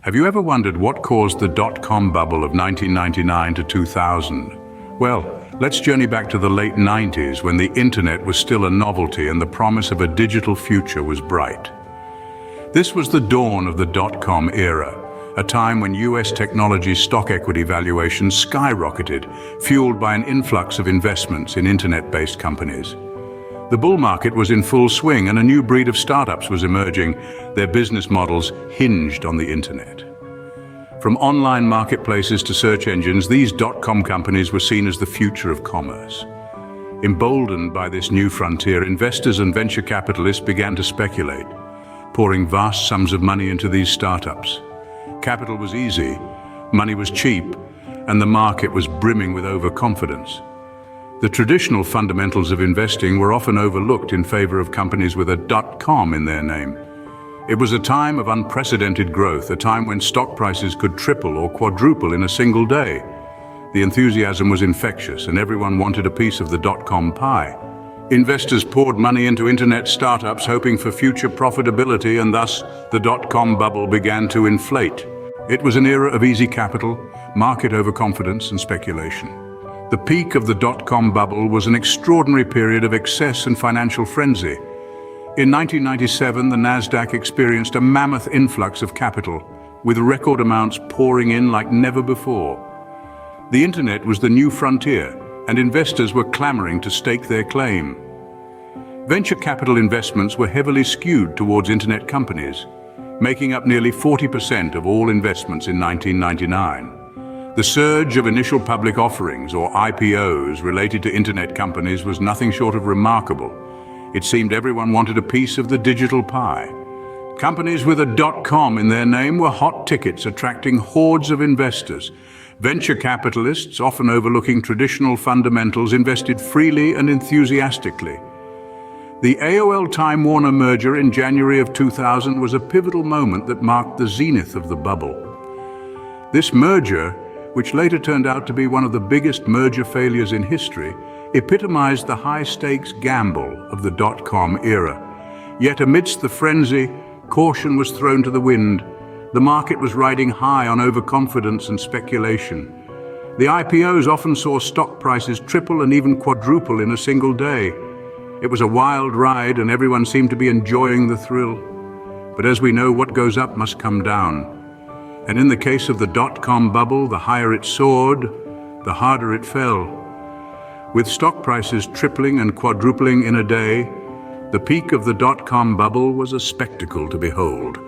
Have you ever wondered what caused the dot-com bubble of 1999 to 2000? Well, let's journey back to the late 90s when the internet was still a novelty and the promise of a digital future was bright. This was the dawn of the dot-com era, a time when US technology stock equity valuations skyrocketed, fueled by an influx of investments in internet-based companies. The bull market was in full swing and a new breed of startups was emerging, their business models hinged on the internet. From online marketplaces to search engines, these dot-com companies were seen as the future of commerce. Emboldened by this new frontier, investors and venture capitalists began to speculate, pouring vast sums of money into these startups. Capital was easy, money was cheap, and the market was brimming with overconfidence. The traditional fundamentals of investing were often overlooked in favor of companies with a .com in their name. It was a time of unprecedented growth, a time when stock prices could triple or quadruple in a single day. The enthusiasm was infectious and everyone wanted a piece of the dot-com pie. Investors poured money into internet startups hoping for future profitability, and thus the dot-com bubble began to inflate. It was an era of easy capital, market overconfidence and speculation. The peak of the dot-com bubble was an extraordinary period of excess and financial frenzy. In 1997, the Nasdaq experienced a mammoth influx of capital, with record amounts pouring in like never before. The internet was the new frontier, and investors were clamoring to stake their claim. Venture capital investments were heavily skewed towards internet companies, making up nearly 40% of all investments in 1999. The surge of initial public offerings, or IPOs, related to internet companies was nothing short of remarkable. It seemed everyone wanted a piece of the digital pie. Companies with a .com in their name were hot tickets, attracting hordes of investors. Venture capitalists, often overlooking traditional fundamentals, invested freely and enthusiastically. The AOL-Time Warner merger in January of 2000 was a pivotal moment that marked the zenith of the bubble. This merger, which later turned out to be one of the biggest merger failures in history, epitomized the high-stakes gamble of the dot-com era. Yet amidst the frenzy, caution was thrown to the wind. The market was riding high on overconfidence and speculation. The IPOs often saw stock prices triple and even quadruple in a single day. It was a wild ride and everyone seemed to be enjoying the thrill. But as we know, what goes up must come down. And in the case of the dot-com bubble, the higher it soared, the harder it fell. With stock prices tripling and quadrupling in a day, the peak of the dot-com bubble was a spectacle to behold.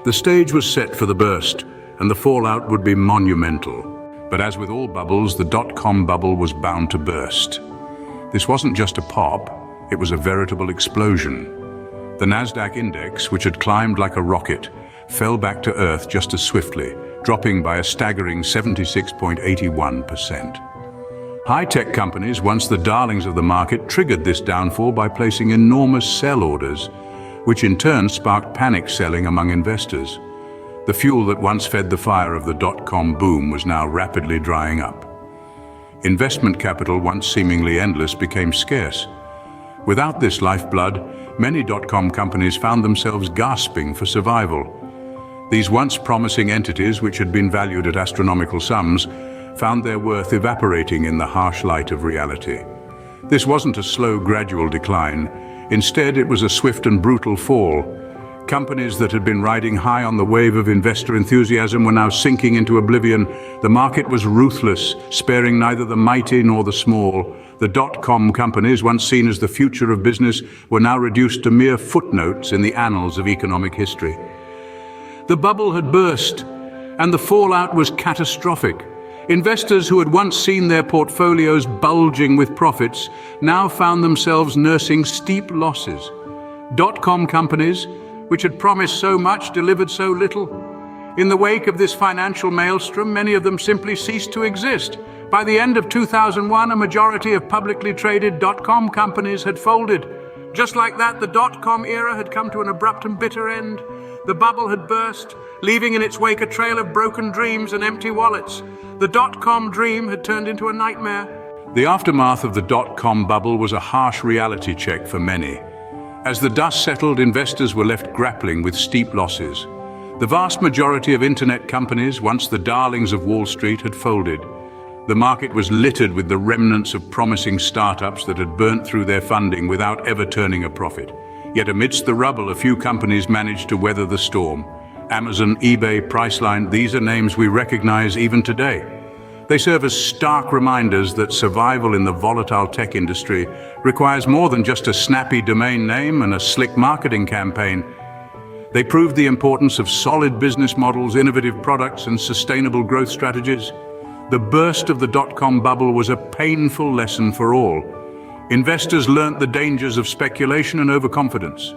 The stage was set for the burst, and the fallout would be monumental. But as with all bubbles, the dot-com bubble was bound to burst. This wasn't just a pop, it was a veritable explosion. The Nasdaq index, which had climbed like a rocket, fell back to earth just as swiftly, dropping by a staggering 76.81%. High-tech companies, once the darlings of the market, triggered this downfall by placing enormous sell orders, which in turn sparked panic selling among investors. The fuel that once fed the fire of the dot-com boom was now rapidly drying up. Investment capital, once seemingly endless, became scarce. Without this lifeblood, many dot-com companies found themselves gasping for survival. These once promising entities, which had been valued at astronomical sums, found their worth evaporating in the harsh light of reality. This wasn't a slow, gradual decline. Instead, it was a swift and brutal fall. Companies that had been riding high on the wave of investor enthusiasm were now sinking into oblivion. The market was ruthless, sparing neither the mighty nor the small. The dot-com companies, once seen as the future of business, were now reduced to mere footnotes in the annals of economic history. The bubble had burst, and the fallout was catastrophic. Investors who had once seen their portfolios bulging with profits now found themselves nursing steep losses. Dot-com companies, which had promised so much, delivered so little. In the wake of this financial maelstrom, many of them simply ceased to exist. By the end of 2001, a majority of publicly traded dot-com companies had folded. Just like that, the dot-com era had come to an abrupt and bitter end. The bubble had burst, leaving in its wake a trail of broken dreams and empty wallets. The dot-com dream had turned into a nightmare. The aftermath of the dot-com bubble was a harsh reality check for many. As the dust settled, investors were left grappling with steep losses. The vast majority of internet companies, once the darlings of Wall Street, had folded. The market was littered with the remnants of promising startups that had burnt through their funding without ever turning a profit. Yet amidst the rubble, a few companies managed to weather the storm. Amazon, eBay, Priceline, these are names we recognize even today. They serve as stark reminders that survival in the volatile tech industry requires more than just a snappy domain name and a slick marketing campaign. They proved the importance of solid business models, innovative products, and sustainable growth strategies. The burst of the dot-com bubble was a painful lesson for all. Investors learnt the dangers of speculation and overconfidence.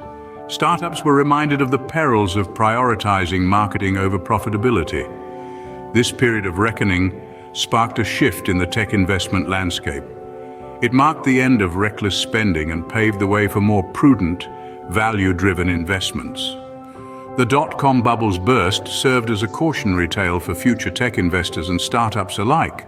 Startups were reminded of the perils of prioritizing marketing over profitability. This period of reckoning sparked a shift in the tech investment landscape. It marked the end of reckless spending and paved the way for more prudent, value-driven investments. The dot-com bubble's burst served as a cautionary tale for future tech investors and startups alike.